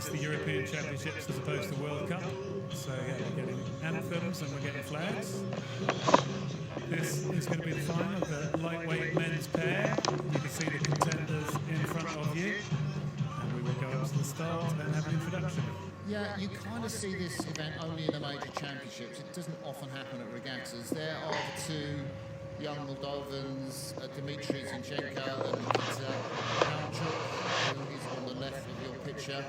just the European Championships as opposed to World Cup. So yeah, we're getting anthems and we're getting flags. This is going to be the final of the lightweight men's pair. You can see the contenders in front of you. And we will go up to the start and have an introduction. Yeah, you kind of see this event only in the major championships. It doesn't often happen at regattas. There are the two young Moldovans, Dimitri Zinchenko and Nikita Kalchuk, who is on the left of your picture.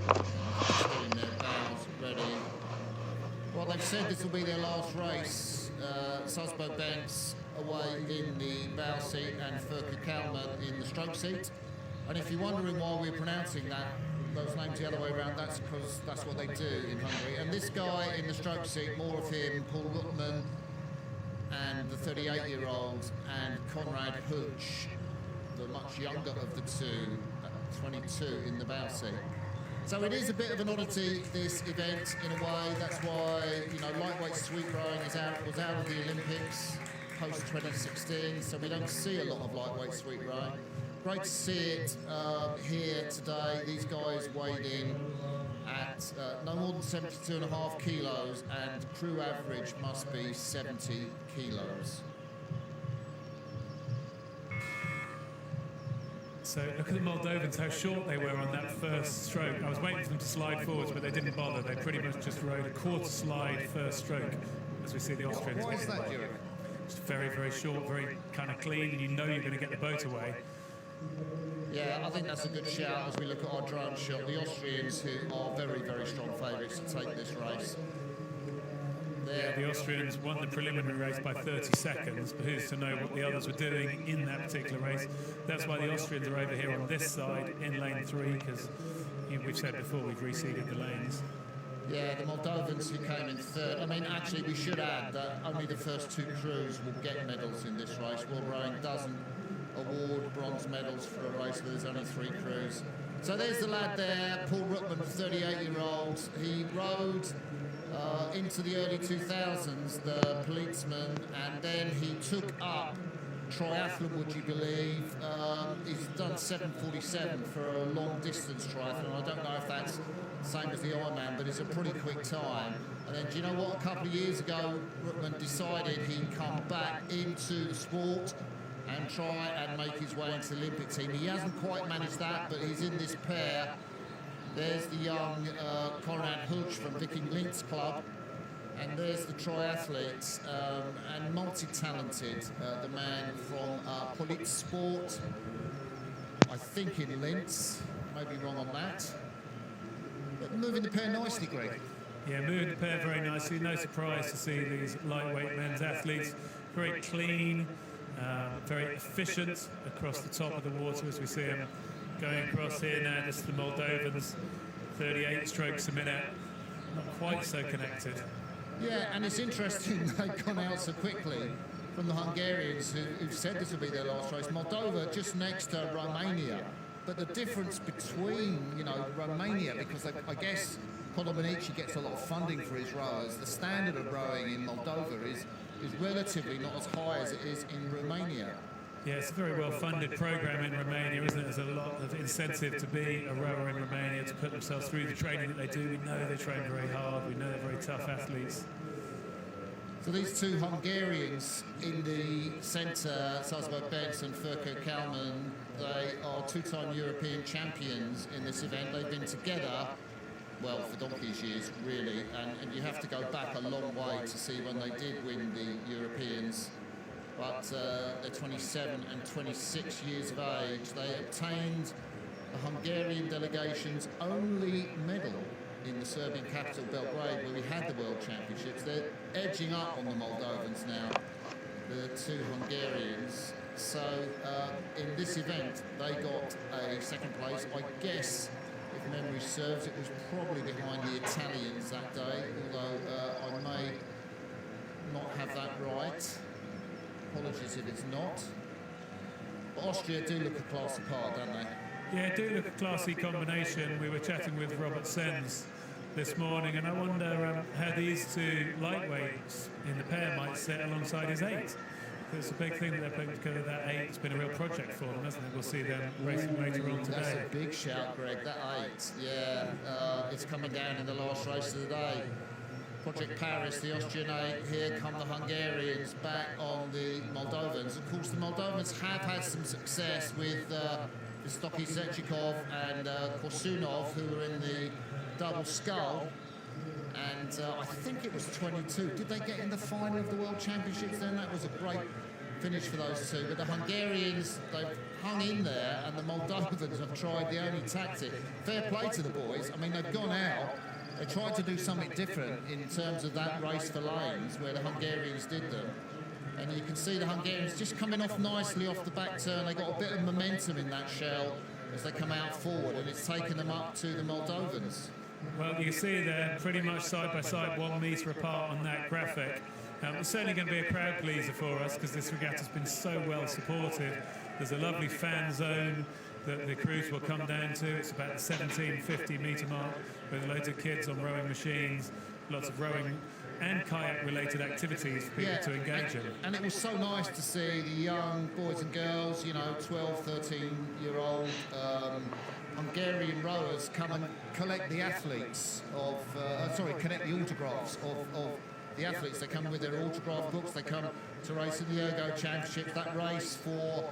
Just getting their bows ready. Well, they've said this will be their last race. Sosbo Banks away in the bow seat and Furka Kalman in the stroke seat. And if you're wondering why we're pronouncing those names the other way around, that's because that's what they do in Hungary. And this guy in the stroke seat, more of him, Paul Ruttmann, and the 38-year-old, and Konrad Huch, the much younger of the two, 22 in the bow seat. So it is a bit of an oddity, this event, in a way. That's why, you know, lightweight sweep rowing was out of the Olympics post-2016, so we don't see a lot of lightweight sweep rowing. Great to see it here today. These guys weighed in at no more than 72.5 kilos, and crew average must be 70 kilos. So look at the Moldovans, how short they were on that first stroke. I was waiting for them to slide forwards, but they didn't bother. They pretty much just rode a quarter slide first stroke, as we see the Austrians. Why is that, Jurek? It's very, very short, very kind of clean, and you know you're going to get the boat away. Yeah, I think that's a good shout as we look at our drone shot. The Austrians, who are very, very strong favourites to take this race. Yeah, the Austrians won the preliminary race by 30 seconds, but who's to know what the others were doing in that particular race. That's why the Austrians are over here on this side in lane 3, because we've said before we've reseeded the lanes. Yeah, the Moldovans who came in third. I mean, actually, we should add that only the first two crews will get medals in this race. World Rowing doesn't award bronze medals for a race where there's only 3 crews. So there's the lad there, Paul Ruttmann, 38-year-old. He rode into the early 2000s, the policeman, and then he took up triathlon, would you believe. He's done 7:47 for a long distance triathlon. I don't know if that's the same as the Ironman, but it's a pretty quick time. And then, do you know what? A couple of years ago, Ruttmann decided he'd come back into the sport and try and make his way into the Olympic team. He hasn't quite managed that, but he's in this pair. There's the young Konrad Huch from Viking Links Club, and there's the triathletes, and multi-talented, the man from Polit Sport, I think in Linz, maybe wrong on that. But moving the pair nicely, Greg. Yeah, moving the pair very nicely. No surprise to see these lightweight men's athletes. Very clean, very efficient across the top of the water as we see them going across here now. This is the Moldovans, 38 strokes a minute, not quite so connected. Yeah, and it's interesting they've gone out so quickly from the Hungarians who've said this will be their last race. Moldova just next to Romania, but the difference between, you know, Romania, because I guess Podobanici gets a lot of funding for his rowers, the standard of rowing in Moldova is relatively not as high as it is in Romania. Yeah, it's a very well-funded program in Romania, isn't it? There's a lot of incentive to be a rower in Romania, to put themselves through the training that they do. We know they train very hard. We know they're very tough athletes. So these two Hungarians in the centre, Sosbo Banks and Furka Kalman, they are 2-time European champions in this event. They've been together, well, for donkey's years, really, and you have to go back a long way to see when they did win the Europeans. But they're 27 and 26 years of age. They obtained the Hungarian delegation's only medal in the Serbian capital, Belgrade, where we had the World Championships. They're edging up on the Moldovans now, the two Hungarians. So in this event, they got a second place. I guess, if memory serves, it was probably behind the Italians that day, although I may not have that right. Apologies if it's not. But Austria do look a class apart, don't they? Yeah, do look a classy combination. We were chatting with Robert Sens this morning, and I wonder how these two lightweights in the pair might sit alongside his 8. It's a big thing that they're putting together, that 8. It's been a real project for them, hasn't it? We'll see them racing later on today. That's a shout, Greg, that 8. Yeah, it's coming down in the last race of the day. Project Paris, the Austrian 8, here come the Hungarians back on the Moldovans. Of course, the Moldovans have had some success with Stocky Zechikov and Korsunov, who were in the double scull. And I think it was 22. Did they get in the final of the World Championships then? That was a great finish for those two. But the Hungarians, they've hung in there, and the Moldovans have tried the only tactic. Fair play to the boys. I mean, they've gone out. They tried to do something different in terms of that race for lanes, where the Hungarians did them. And you can see the Hungarians just coming off nicely off the back turn. They got a bit of momentum in that shell as they come out forward, and it's taken them up to the Moldovans. Well, you can see they're pretty much side by side, 1 metre apart on that graphic. It's certainly going to be a crowd pleaser for us because this regatta's been so well supported. There's a lovely fan zone that the crews will come down to. It's about the 1750 metre mark with loads of kids on rowing machines, lots of rowing and kayak-related activities for people to engage in. And it was so nice to see the young boys and girls, you know, 12, 13-year-old Hungarian rowers come and collect the athletes of, collect the autographs of the athletes. They come with their autograph books, they come to race in the Ergo Championships. That race for,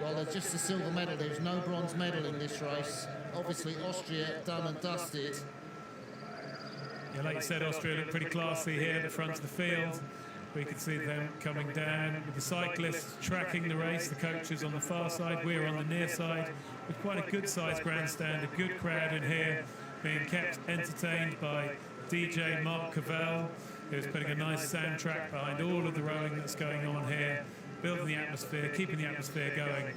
well, there's just a silver medal. There's no bronze medal in this race. Obviously, Austria done and dusted. Yeah, like you said, Austria looked pretty classy here at the front of the field. We could see them coming down with the cyclists tracking the race, the coaches on the far side, we're on the near side, with quite a good-sized grandstand, a good crowd in here, being kept entertained by DJ Mark Cavell, who's putting a nice soundtrack behind all of the rowing that's going on here, building the atmosphere, keeping the atmosphere going.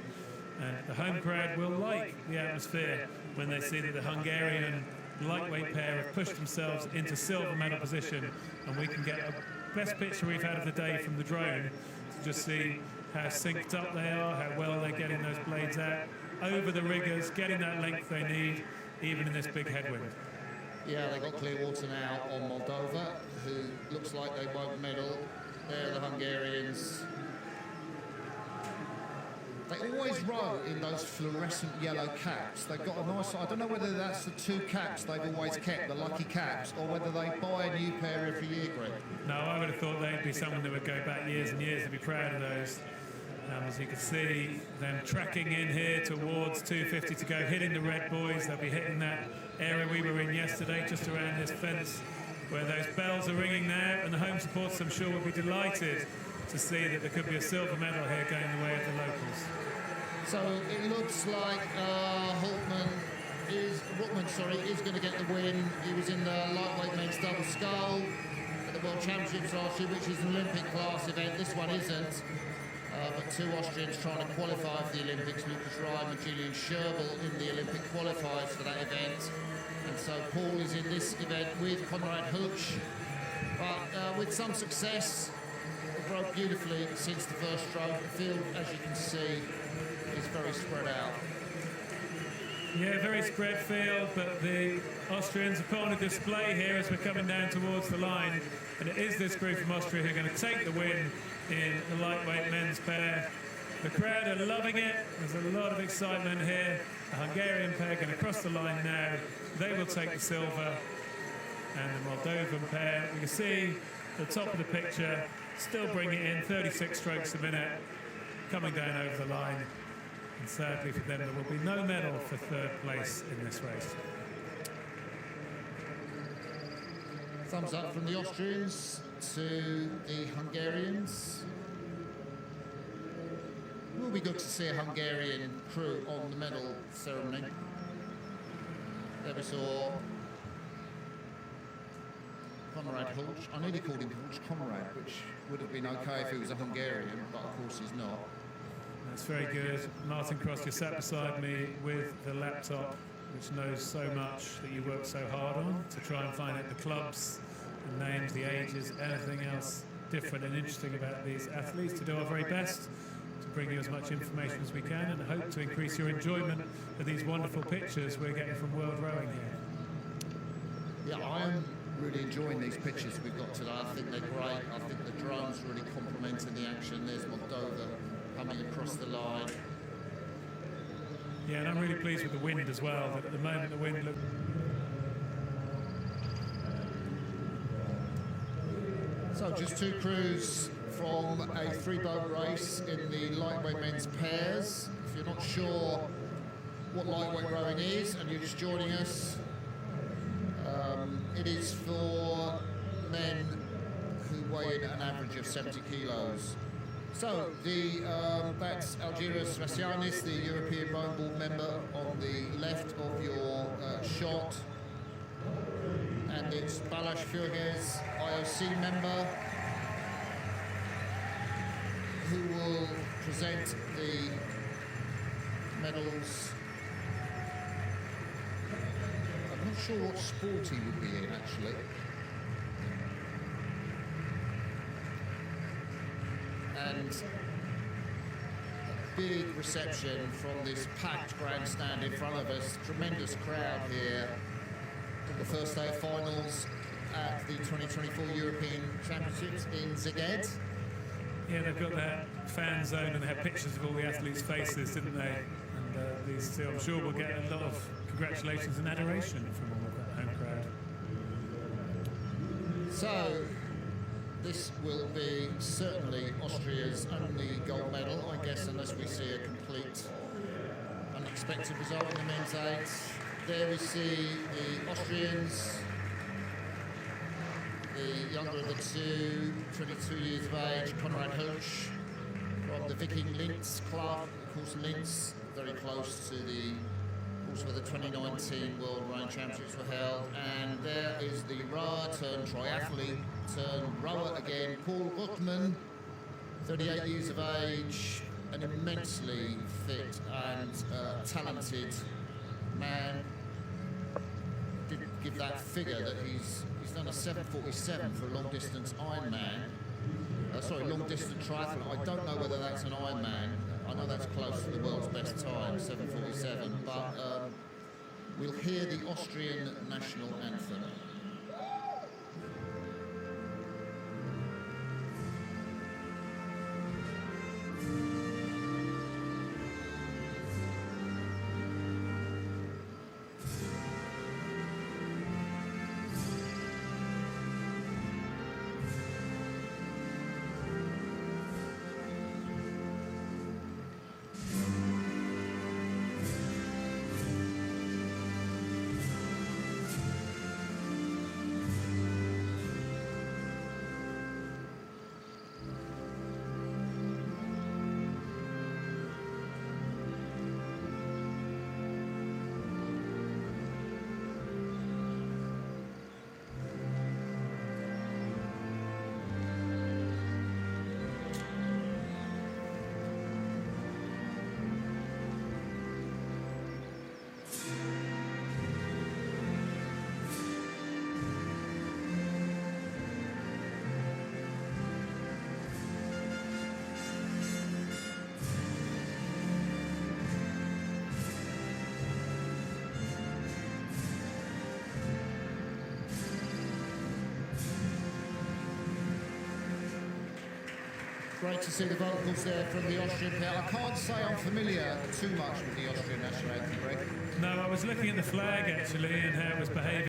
And the home crowd will like the atmosphere when they see that the Hungarian lightweight pair have pushed themselves into silver medal position, and we can get a best picture we've had of the day from the drone to just see how synced up they are, how well they're getting those blades out over the riggers, getting that length they need, even in this big headwind. Yeah, they got clear water now on Moldova, who looks like they won't medal. They're the Hungarians. They always row in those fluorescent yellow caps. They've got a nice, I don't know whether that's the 2 caps they've always kept, the lucky caps, or whether they buy a new pair every year, Greg. No, I would have thought they'd be someone that would go back years and years and be proud of those. As you can see them tracking in here towards 250 to go, hitting the red buoys. They'll be hitting that area we were in yesterday, just around this fence, where those bells are ringing now, and the home supporters, I'm sure, will be delighted to see that there could be a silver medal here going the way of the locals. So it looks like Rothman is going to get the win. He was in the lightweight men's double scull at the World Championships last year, which is an Olympic class event. This one isn't. But 2 Austrians trying to qualify for the Olympics, Lucas Ryan and Julian Scherbel in the Olympic qualifiers for that event. And so Paul is in this event with Konrad Hulch, but with some success. Broke beautifully since the first stroke. The field, as you can see, is very spread out. Yeah, very spread field, but the Austrians have put on a display here as we're coming down towards the line. And it is this group from Austria who are going to take the win in the lightweight men's pair. The crowd are loving it. There's a lot of excitement here. The Hungarian pair going to cross the line now. They will take the silver. And the Moldovan pair, you can see at the top of the picture, still bringing it in, 36 strokes a minute, coming down over the line. And sadly for them, there will be no medal for 3rd place in this race. Thumbs up from the Austrians to the Hungarians. It will be good to see a Hungarian crew on the medal ceremony. There we saw Konrad Hulch. I nearly called him Hulch Konrad, which would have been okay if he was a Hungarian, but of course he's not. That's very good. Martin Cross, you sat beside me with the laptop, which knows so much that you work so hard on to try and find out the clubs, the names, the ages, anything else different and interesting about these athletes, to do our very best to bring you as much information as we can, and hope to increase your enjoyment of these wonderful pictures we're getting from World Rowing here. Yeah, I am really enjoying these pictures we've got today. I think they're great. I think the drones really complementing the action. There's Moldova coming across the line. Yeah, and I'm really pleased with the wind as well. That at the moment the wind looks. So just two crews from a three-boat race in the lightweight men's pairs. If you're not sure what lightweight rowing is and you're just joining us, it is for men who weigh in an average of 70 kilos. So that's Algiris Rassianis, the European Rowing Board member, on the left of your shot. And it's Balázs Fürges, IOC member, who will present the medals. I'm not sure what sport he would be in, actually. And a big reception from this packed grandstand in front of us. Tremendous crowd here. The first day of finals at the 2024 European Championships in Сегed. Yeah, they've got that fan zone and they have pictures of all the athletes' faces, didn't they? And these two, I'm sure, will get a lot of congratulations and adoration from all of that home crowd. So, this will be certainly Austria's only gold medal, I guess, unless we see a complete unexpected result in the men's eights. There we see the Austrians, the younger of the two, 22 years of age, Konrad Hirsch, from the Viking Linz club. Of course, Linz, very close to the, also where the 2019 World Rowing Championships were held. And there is the rower turned triathlete turned rower again, Paul Ruckman, 38 years of age, an immensely fit and talented man. Did give that figure that he's done a 7:47 for a long distance Ironman. Long distance triathlon. I don't know whether that's an Ironman. I know that's close to the world's best time, 7:47. But we'll hear the Austrian national anthem. Great to see the vocals there from the Austrian pair. I can't say I'm familiar too much with the Austrian national anthem, Greg. No, I was looking at the flag actually and how it was behaving.